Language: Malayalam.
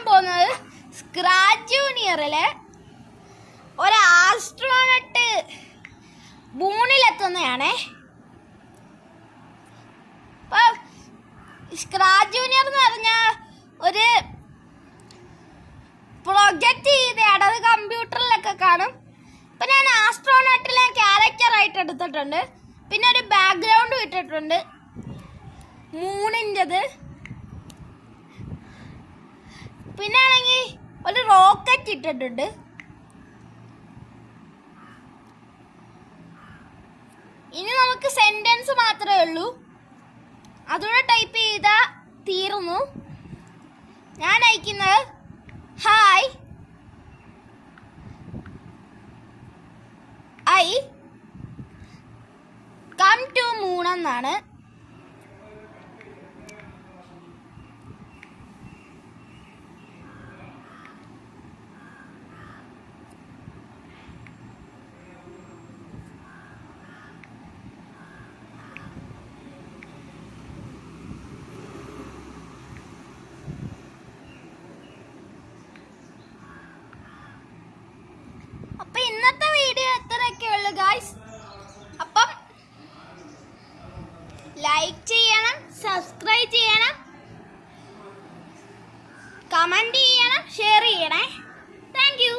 പോകുന്നത് സ്ക്രാച്ച് ജൂനിയറിലെ ഒരു ആസ്ട്രോണട്ട് മൂണിലെത്തുന്നതാണേ. അപ്പം സ്ക്രാച്ച് ജൂനിയർ എന്ന് പറഞ്ഞാൽ ഒരു പ്രൊജക്റ്റ് ചെയ്തതാണ്, അത് കമ്പ്യൂട്ടറിലൊക്കെ കാണും. ഇപ്പം ഞാൻ ആസ്ട്രോണട്ടിലെ ക്യാരക്ടറായിട്ട് എടുത്തിട്ടുണ്ട്. പിന്നെ ഒരു ബാക്ക്ഗ്രൗണ്ടും ഇട്ടിട്ടുണ്ട് മൂണിൻ്റെത്. പിന്നെ ആണെങ്കിൽ ഒരു റോക്കറ്റ് ഇട്ടിട്ടുണ്ട്. ഇനി നമുക്ക് സെന്റൻസ് മാത്രമേ ഉള്ളൂ, അതുകൂടെ ടൈപ്പ് ചെയ്താൽ തീർന്നു. ഞാൻ അയക്കുന്നത് hi I come to moon എന്നാണ്. അപ്പം ഇന്നത്തെ വീഡിയോ എത്രയൊക്കെ ഉള്ളു ഗായ്സ്. അപ്പം ലൈക്ക് ചെയ്യണം, സബ്സ്ക്രൈബ് ചെയ്യണം, കമൻറ്റ് ചെയ്യണം, ഷെയർ ചെയ്യണേ. Thank you.